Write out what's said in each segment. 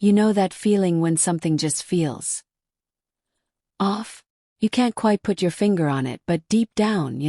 You know that feeling when something just feels off? You can't quite put your finger on it, but deep down,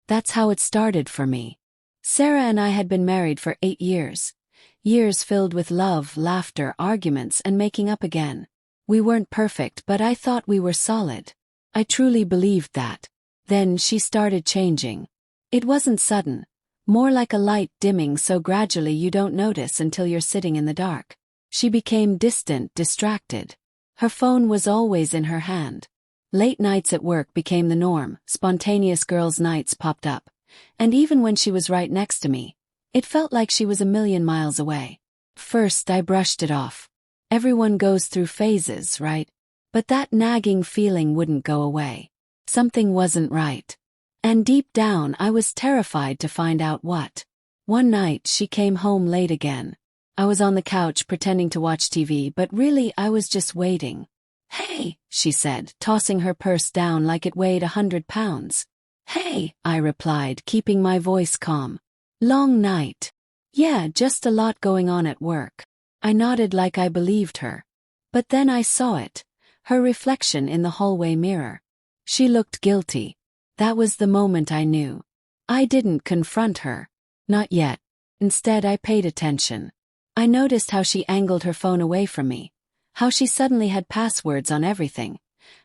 that's how it started for me. Sarah and I had been married for 8 years. Years filled with love, laughter, arguments, and making up again. We weren't perfect, but I thought we were solid. I truly believed that. Then she started changing. It wasn't sudden. More like a light dimming so gradually you don't notice until you're sitting in the dark. She became distant, distracted. Her phone was always in her hand. Late nights at work became the norm, spontaneous girls' nights popped up. And even when she was right next to me, it felt like she was a million miles away. First, I brushed it off. Everyone goes through phases, right? But that nagging feeling wouldn't go away. Something wasn't right. And deep down, I was terrified to find out what. One night, she came home late again. I was on the couch pretending to watch TV, but really I was just waiting. "Hey," she said, tossing her purse down like it weighed 100 pounds. "Hey," I replied, keeping my voice calm. "Long night." "Yeah, just a lot going on at work." I nodded like I believed her. But then I saw it. Her reflection in the hallway mirror. She looked guilty. That was the moment I knew. I didn't confront her. Not yet. Instead, I paid attention. I noticed how she angled her phone away from me. How she suddenly had passwords on everything.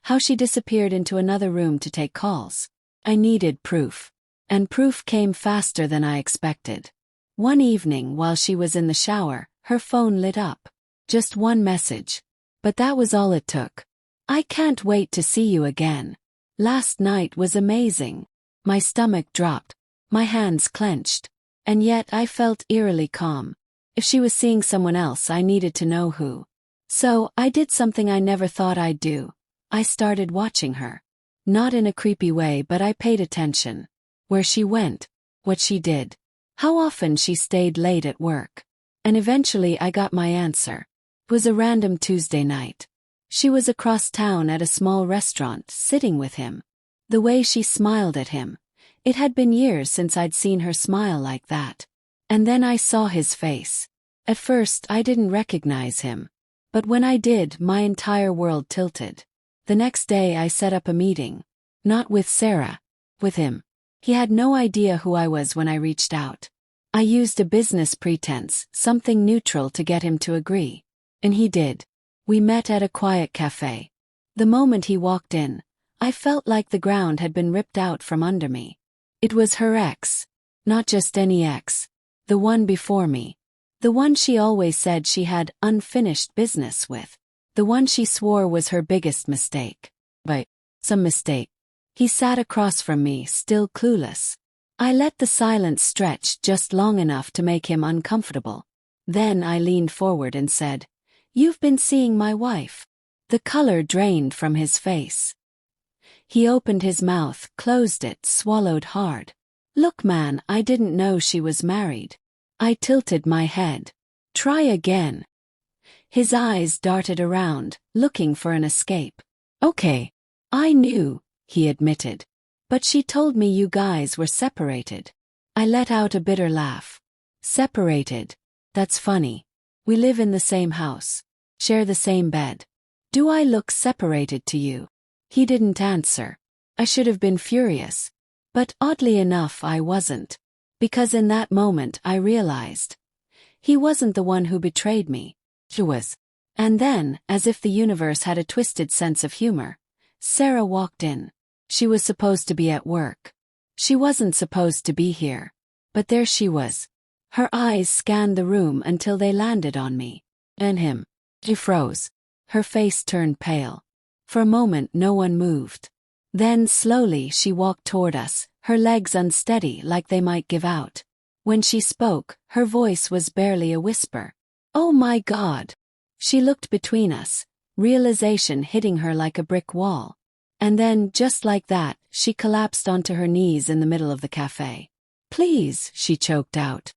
How she disappeared into another room to take calls. I needed proof. And proof came faster than I expected. One evening, while she was in the shower, her phone lit up. Just one message. But that was all it took. "I can't wait to see you again. Last night was amazing." My stomach dropped. My hands clenched. And yet I felt eerily calm. If she was seeing someone else, I needed to know who. So, I did something I never thought I'd do. I started watching her. Not in a creepy way, but I paid attention. Where she went. What she did. How often she stayed late at work. And eventually I got my answer. It was a random Tuesday night. She was across town at a small restaurant, sitting with him. The way she smiled at him. It had been years since I'd seen her smile like that. And then I saw his face. At first I didn't recognize him. But when I did, my entire world tilted. The next day I set up a meeting. Not with Sarah. With him. He had no idea who I was when I reached out. I used a business pretense, something neutral to get him to agree. And he did. We met at a quiet cafe. The moment he walked in, I felt like the ground had been ripped out from under me. It was her ex. Not just any ex. The one before me. The one she always said she had unfinished business with. The one she swore was her biggest mistake. But some mistake. He sat across from me, still clueless. I let the silence stretch just long enough to make him uncomfortable. Then I leaned forward and said, "You've been seeing my wife." The color drained from his face. He opened his mouth, closed it, swallowed hard. "Look, man, I didn't know she was married." I tilted my head. "Try again." His eyes darted around, looking for an escape. "Okay. I knew," he admitted. "But she told me you guys were separated." I let out a bitter laugh. "Separated? That's funny. We live in the same house. Share the same bed. Do I look separated to you?" He didn't answer. I should have been furious. But oddly enough I wasn't. Because in that moment I realized. He wasn't the one who betrayed me. She was. And then, as if the universe had a twisted sense of humor, Sarah walked in. She was supposed to be at work. She wasn't supposed to be here. But there she was. Her eyes scanned the room until they landed on me. And him. She froze. Her face turned pale. For a moment no one moved. Then slowly she walked toward us, her legs unsteady like they might give out. When she spoke, her voice was barely a whisper. "Oh my God!" She looked between us, realization hitting her like a brick wall. And then, just like that, she collapsed onto her knees in the middle of the cafe. "Please," she choked out.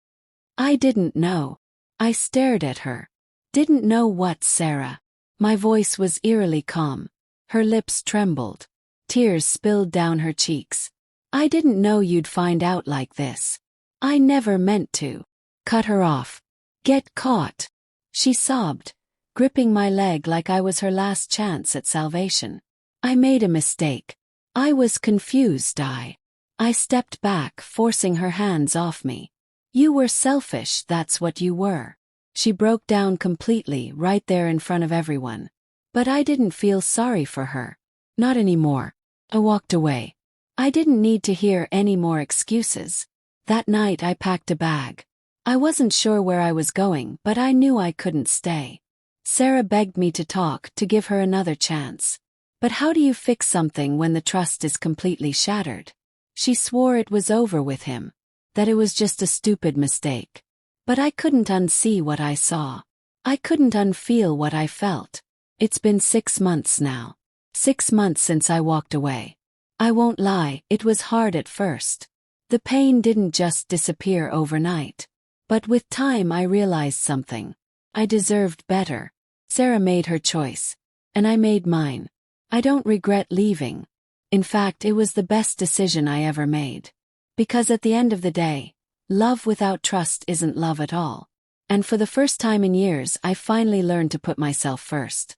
I didn't know. I stared at her. Didn't know what, Sarah? My voice was eerily calm. Her lips trembled. Tears spilled down her cheeks. "I didn't know you'd find out like this. I never meant to." Cut her off. Get caught. She sobbed, gripping my leg like I was her last chance at salvation. I made a mistake. I was confused. I stepped back, forcing her hands off me. You were selfish, that's what you were. She broke down completely right there in front of everyone. But I didn't feel sorry for her. Not anymore. I walked away. I didn't need to hear any more excuses. That night I packed a bag. I wasn't sure where I was going, but I knew I couldn't stay. Sarah begged me to talk, to give her another chance. But how do you fix something when the trust is completely shattered? She swore it was over with him, that it was just a stupid mistake. But I couldn't unsee what I saw. I couldn't unfeel what I felt. It's been 6 months now. 6 months since I walked away. I won't lie, it was hard at first. The pain didn't just disappear overnight. But with time I realized something. I deserved better. Sarah made her choice. And I made mine. I don't regret leaving. In fact, it was the best decision I ever made. Because at the end of the day, love without trust isn't love at all. And for the first time in years, I finally learned to put myself first.